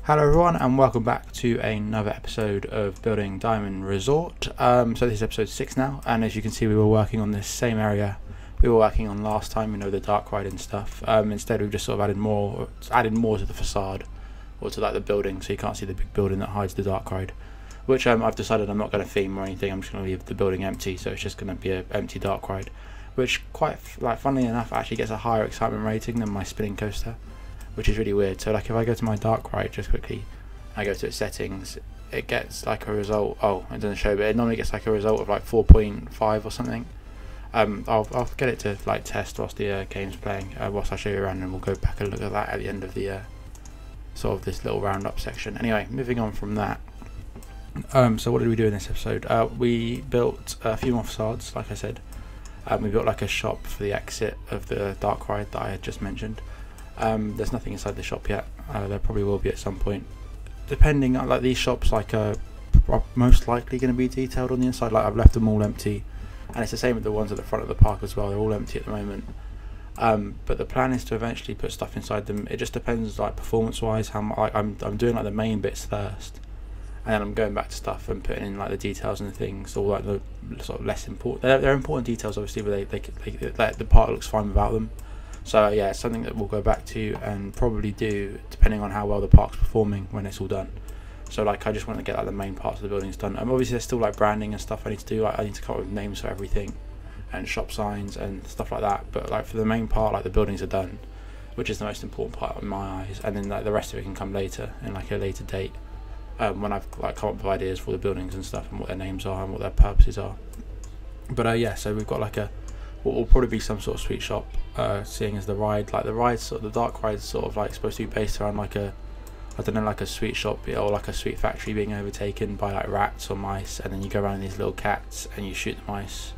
Hello everyone and welcome back to another episode of Building Diamond Resort. So this is episode 6 now, and as you can see we were working on this same area we were working on last time, the dark ride and stuff. Instead we've just sort of added more to the facade, or to like the building, so you can't see the big building that hides the dark ride, which I've decided I'm not going to theme or anything. I'm just going to leave the building empty, so it's just going to be an empty dark ride, which quite funnily enough actually gets a higher excitement rating than my spinning coaster, which is really weird. So like if I go to my dark ride just quickly, I go to its settings, it gets like a result, it doesn't show, but it normally gets like a result of like 4.5 or something. I'll get it to like test whilst the game's playing, whilst I show you around, and we'll go back and look at that at the end of the sort of this little roundup section. Anyway, moving on from that, so what did we do in this episode? We built a few more facades, like I said. We built like a shop for the exit of the dark ride that I had just mentioned. There's nothing inside the shop yet. There probably will be at some point, depending on, like, these shops are most likely going to be detailed on the inside. Like I've left them all empty, and it's the same with the ones at the front of the park as well. They're all empty at the moment, but the plan is to eventually put stuff inside them. It just depends, like performance wise, how I'm doing like the main bits first, and then I'm going back to stuff and putting in like the details and things, or like the sort of less important. They're important details obviously, but the park looks fine without them. So yeah, it's something that we'll go back to and probably do depending on how well the park's performing when it's all done. So like I just want to get like the main parts of the buildings done. Obviously there's still like branding and stuff I need to do. Like I need to come up with names for everything and shop signs and stuff like that. But like for the main part, like the buildings are done, which is the most important part in my eyes. And then like the rest of it can come later, in like a later date, when I've like come up with ideas for the buildings and stuff and what their names are and what their purposes are. But yeah, so we've got like what will probably be some sort of sweet shop, seeing as the dark ride is sort of like supposed to be based around like a, I don't know, like a sweet shop or like a sweet factory being overtaken by like rats or mice, and then you go around these little cats and you shoot the mice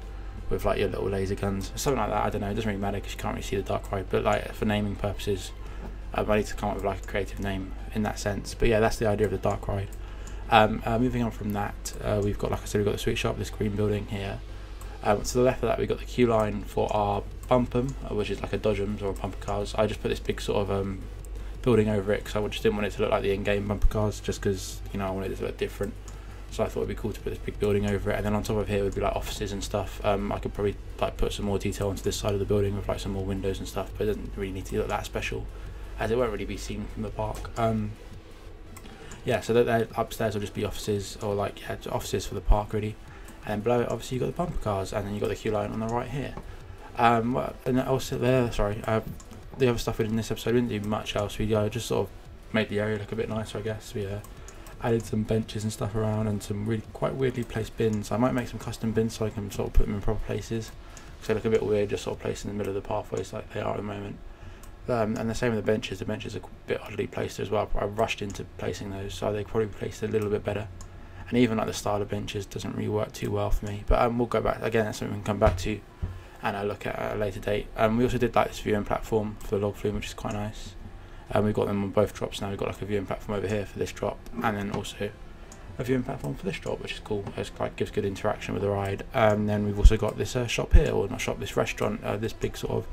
with like your little laser guns, something like that. I don't know, it doesn't really matter because you can't really see the dark ride, but like for naming purposes, I need to come up with like a creative name in that sense. But yeah, that's the idea of the dark ride. Moving on from that, we've got, like I said, we've got the sweet shop, this green building here. To the left of that we've got the queue line for our bump'em, which is like a dodgems or a bumper cars. I just put this big sort of building over it because I just didn't want it to look like the in-game bumper cars, just because I wanted it to look different. So I thought it'd be cool to put this big building over it, and then on top of here would be like offices and stuff. I could probably like put some more detail onto this side of the building with like some more windows and stuff, but it doesn't really need to look that special, as it won't really be seen from the park. Yeah, so that upstairs will just be offices, or like offices for the park really. And below it, obviously, you've got the bumper cars, and then you've got the queue line on the right here. And also there, the other stuff we did in this episode, we didn't do much else. We just sort of made the area look a bit nicer, I guess. We added some benches and stuff around, and some really quite weirdly placed bins. I might make some custom bins so I can sort of put them in proper places, because they look a bit weird just sort of placed in the middle of the pathways like they are at the moment. And the same with the benches. The benches are a bit oddly placed as well. I rushed into placing those, so they probably placed a little bit better. And even like the style of benches doesn't really work too well for me, but we'll go back again. That's something we can come back to and look at a later date. We also did like this viewing platform for the log flume, which is quite nice. We've got them on both drops now. We've got like a viewing platform over here for this drop, and then also a viewing platform for this drop, which is cool. It like gives good interaction with the ride. Then we've also got this shop here, or not shop, this restaurant, this big sort of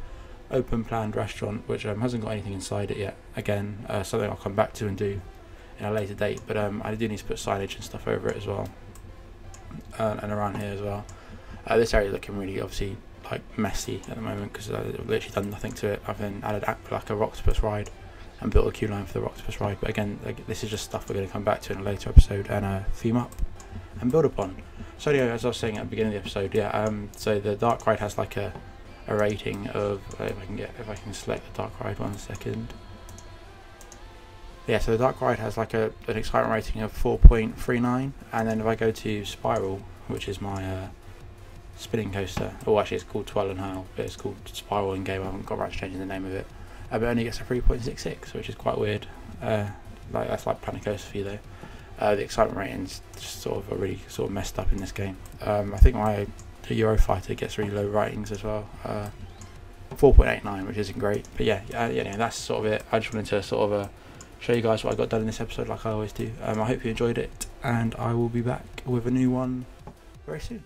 open planned restaurant, which hasn't got anything inside it yet. Again, something I'll come back to and do in a later date, but I do need to put signage and stuff over it as well, and around here as well. This area is looking really obviously like messy at the moment because I've literally done nothing to it. I've then added like a Rocktopus ride and built a queue line for the Rocktopus ride, but again, like, this is just stuff we're going to come back to in a later episode and theme up and build upon. So anyway, as I was saying at the beginning of the episode, yeah, so the dark ride has like a rating of, if I can select the dark ride 1 second. Yeah, so the dark ride has like an excitement rating of 4.39, and then if I go to Spiral, which is my spinning coaster, or actually it's called Twirl and Hurl, but it's called Spiral in game. I haven't got around to changing the name of it. But it only gets a 3.66, which is quite weird. Like that's like Planet Coaster for you though. The excitement rating's just sort of really sort of messed up in this game. I think the Eurofighter gets really low ratings as well. 4.89, which isn't great. But yeah, that's sort of it. I just wanted to sort of show you guys what I got done in this episode, like I always do. I hope you enjoyed it, and I will be back with a new one very soon.